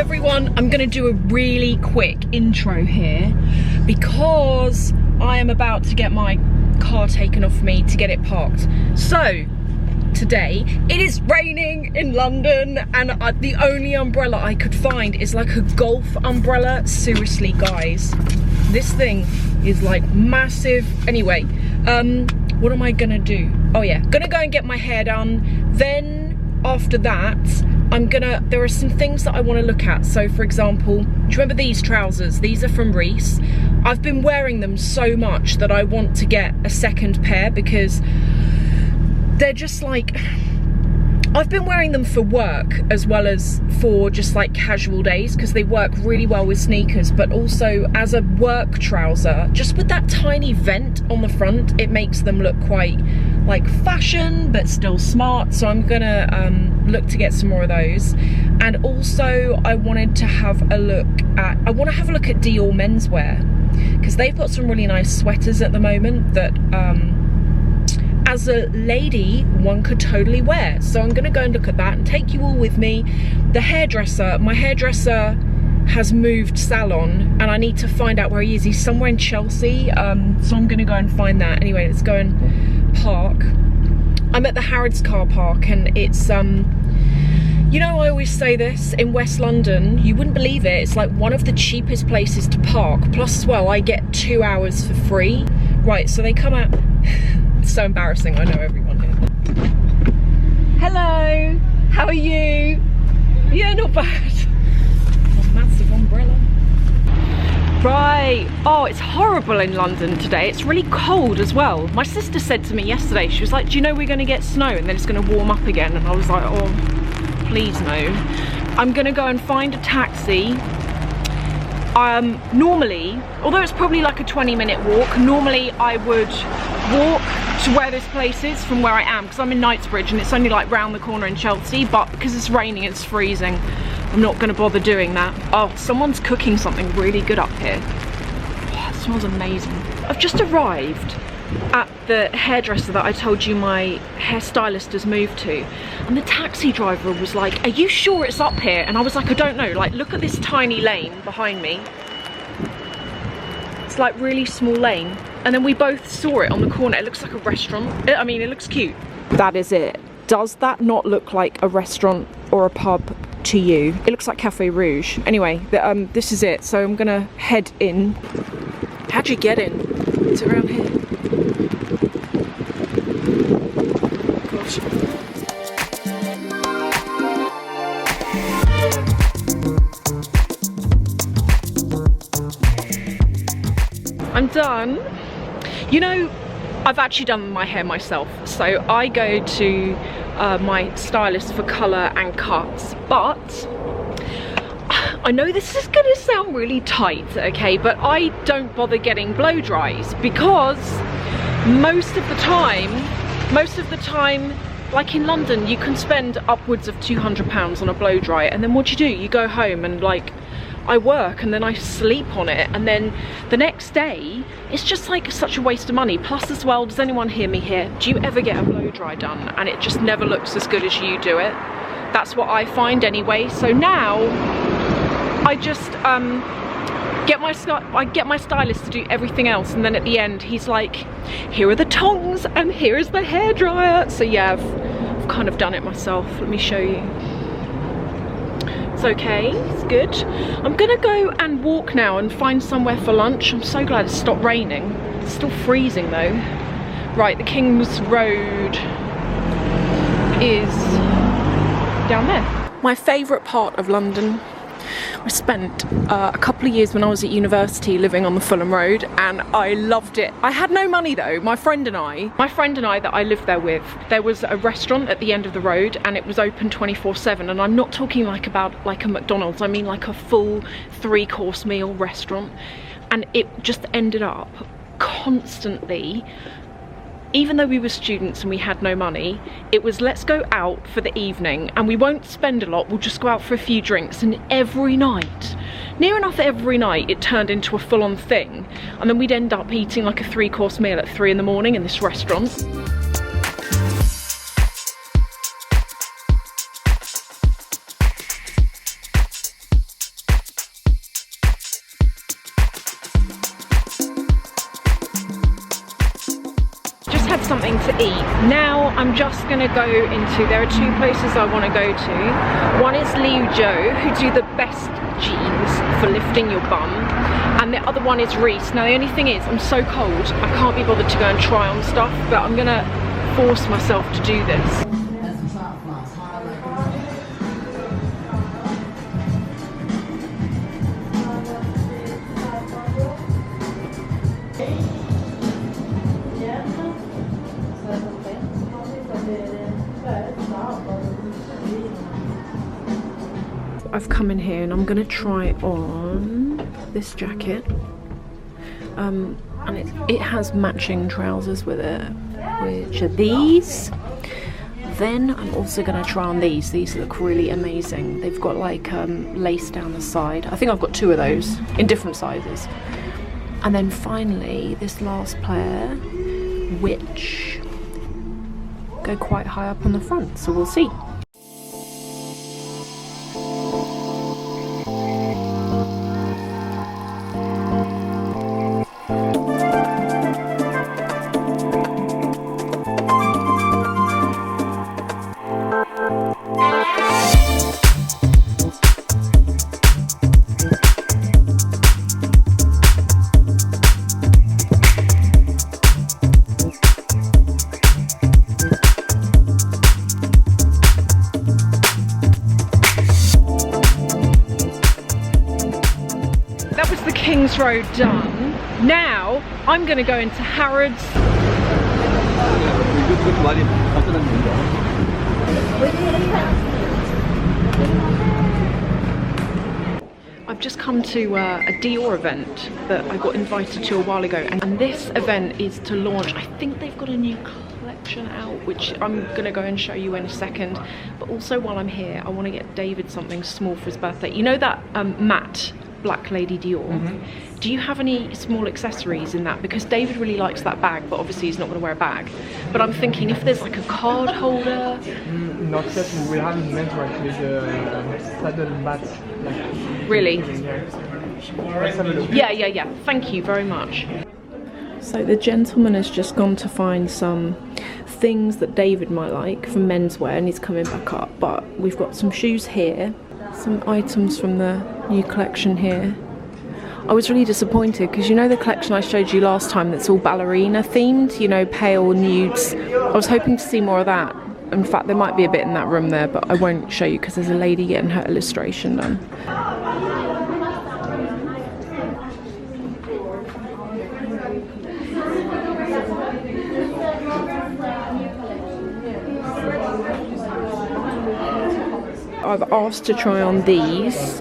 everyone, I'm gonna do a really quick intro here because I am about to get my car taken off me to get it parked. So today it is raining in London and the only umbrella I could find is like a golf umbrella. Seriously guys, this thing is like massive. Anyway, what am I gonna do? Oh yeah, gonna go and get my hair done. Then after that, there are some things that I want to look at. So for example, do you remember these trousers? These are from REISS. I've been wearing them so much that I want to get a second pair because they're just like, I've been wearing them for work as well as for just like casual days because they work really well with sneakers, but also as a work trouser, just with that tiny vent on the front, it makes them look quite like fashion but still smart. So I'm gonna look to get some more of those. And also I wanted to have a look at, Dior menswear because they've got some really nice sweaters at the moment that as a lady one could totally wear. So I'm gonna go and look at that and take you all with me. The hairdresser, my hairdresser has moved salon and I need to find out where he is. He's somewhere in Chelsea, so I'm gonna go and find that. Anyway, let's go and park. I'm at the HARRODS car park and it's you know, I always say this, in West London, you wouldn't believe it, it's like one of the cheapest places to park. Plus as well, I get 2 hours for free. Right, so they come out. It's so embarrassing, I know everyone here. Hello, how are you? Yeah, not bad. Oh, massive umbrella. Right, oh, it's horrible in London today. It's really cold as well. My sister said to me yesterday, she was like, do you know we're gonna get snow and then it's gonna warm up again? And I was like, oh, please no. I'm gonna go and find a taxi. Normally, although it's probably like a 20-minute walk, normally I would walk to where this place is from where I am, because I'm in Knightsbridge and it's only like round the corner in Chelsea, but because it's raining, it's freezing, I'm not gonna bother doing that. Oh, someone's cooking something really good up here. Oh, it smells amazing. I've just arrived at the hairdresser that I told you my hairstylist has moved to, and the taxi driver was like, are you sure it's up here? And I was like, I don't know, like look at this tiny lane behind me. It's like really small lane, and then we both saw it on the corner. It looks like a restaurant. I mean, it looks cute. That is it. Does that not look like a restaurant or a pub to you? It looks like Cafe Rouge. Anyway, this is it, so I'm gonna head in. How'd you get in? It's around here. Gosh. I'm done. You know, I've actually done my hair myself, so I go to my stylist for colour and cuts, but I know this is gonna sound really tight, okay, but I don't bother getting blow dries because most of the time, like in London, you can spend upwards of £200 on a blow dry, and then what do? You go home and like, I work and then I sleep on it, and then the next day it's just like such a waste of money. Plus as well, does anyone hear me here? Do you ever get a blow dry done and it just never looks as good as you do it? That's what I find anyway. So now I just get my stylist to do everything else, and then at the end he's like, here are the tongs and here is the hairdryer. So yeah, I've kind of done it myself. Let me show you. It's okay, it's good. I'm gonna go and walk now and find somewhere for lunch. I'm so glad it stopped raining. It's still freezing though. Right, the King's Road is down there. My favourite part of London. I spent a couple of years when I was at university living on the Fulham Road, and I loved it. I had no money though. My friend and I that I lived there with, there was a restaurant at the end of the road and it was open 24/7, and I'm not talking like about like a McDonald's, I mean like a full 3-course meal restaurant, and it just ended up constantly, even though we were students and we had no money, it was let's go out for the evening and we won't spend a lot, we'll just go out for a few drinks. And every night, near enough every night, it turned into a full-on thing, and then we'd end up eating like a 3-course meal at 3 in the morning in this restaurant. something to eat. Now I'm just gonna go into, there are two places I wanna go to. One is Liu Jo, who do the best jeans for lifting your bum. And the other one is REISS. Now the only thing is, I'm so cold, I can't be bothered to go and try on stuff, but I'm gonna force myself to do this. I've come in here and I'm gonna try on this jacket, and it has matching trousers with it, which are these. Then I'm also gonna try on these. These look really amazing. They've got like lace down the side. I think I've got two of those in different sizes. And then finally this last pair, which go quite high up on the front, so we'll see. King's Road done. Now I'm going to go into Harrods. I've just come to a Dior event that I got invited to a while ago, and this event is to launch, I think they've got a new collection out, which I'm going to go and show you in a second. But also while I'm here, I want to get David something small for his birthday. You know that matte Black Lady Dior? Mm-hmm. Do you have any small accessories in that? Because David really likes that bag, but obviously he's not going to wear a bag. But I'm thinking if there's like a card holder. Not yet. We will have in menswear actually the saddle mat. Really? Let's have a look. Yeah. Thank you very much. So the gentleman has just gone to find some things that David might like for menswear, and he's coming back up. But we've got some shoes here, some items from the new collection here. I was really disappointed because you know the collection I showed you last time that's all ballerina themed, you know, pale nudes. I was hoping to see more of that. In fact, there might be a bit in that room there, but I won't show you because there's a lady getting her illustration done. I've asked to try on these,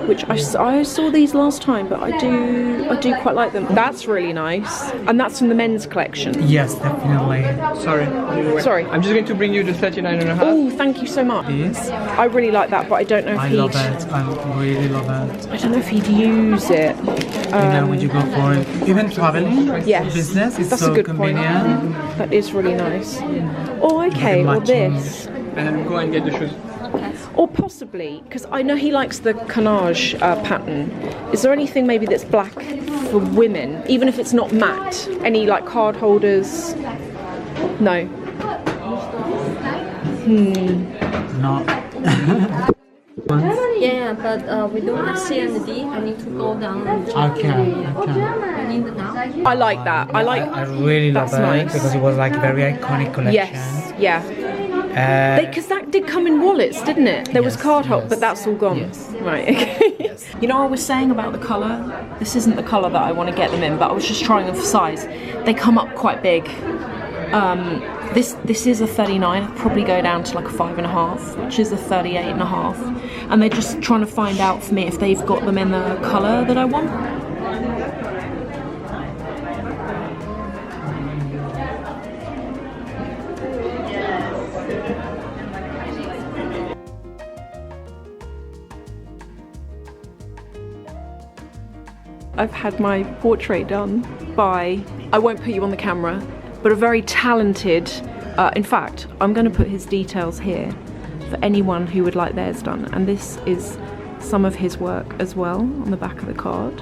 which I saw these last time, but I do quite like them. That's really nice, and that's from the men's collection. Yes, definitely. Sorry. I'm just going to bring you the 39.5. Oh, thank you so much. Yes. I really like that, but I don't know if I love it. I really love it. I don't know if he'd use it. Would you go for it? Even traveling? Yes. Business is That's so a good convenient. point. That is really nice. Oh, okay. Or this. And then go and get the shoes. Or possibly, because I know he likes the canage pattern. Is there anything maybe that's black for women, even if it's not matte? Any like card holders? No. No. Yeah, but we don't have C and D. I need to go down and check. Okay. I need it now. I like that. I really love that's it nice. because it was like a very iconic collection. Yes. Yeah. Because that did come in wallets, didn't it? There was card hold, but that's all gone. Yes. Right, okay. Yes. You know, I was saying about the colour. This isn't the colour that I want to get them in, but I was just trying them for size. They come up quite big. This is a 39. I'd probably go down to like a 5.5, which is a 38.5. And they're just trying to find out for me if they've got them in the colour that I want. I've had my portrait done by, I won't put you on the camera, but a very talented, in fact, I'm going to put his details here for anyone who would like theirs done. And this is some of his work as well on the back of the card.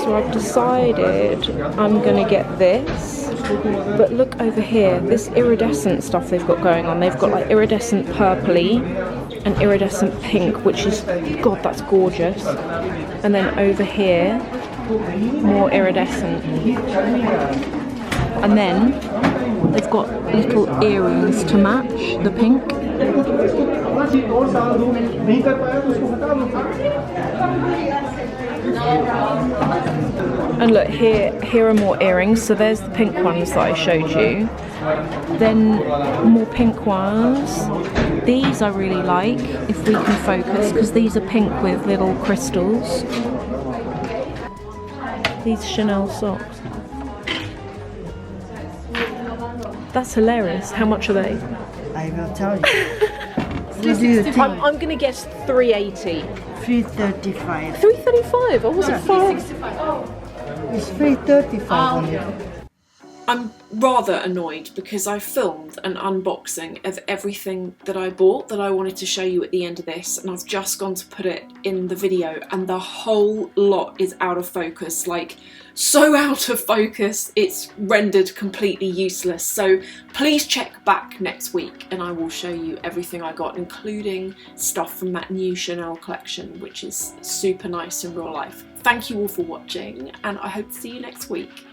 So I've decided I'm gonna get this, but look over here, this iridescent stuff they've got going on. They've got like iridescent purpley and iridescent pink, which is, God, that's gorgeous. And then over here, more iridescent. And then they've got little earrings to match the pink. And look, here are more earrings. So there's the pink ones that I showed you. Then more pink ones. These I really like, if we can focus, because these are pink with little crystals. These Chanel socks. That's hilarious. How much are they? I will tell you. What do you think? I'm gonna guess 380. 335. 335. I wasn't far. It's 335 only. I'm rather annoyed because I filmed an unboxing of everything that I bought that I wanted to show you at the end of this, and I've just gone to put it in the video and the whole lot is out of focus, like so out of focus it's rendered completely useless. So please check back next week and I will show you everything I got, including stuff from that new Chanel collection, which is super nice in real life. Thank you all for watching and I hope to see you next week.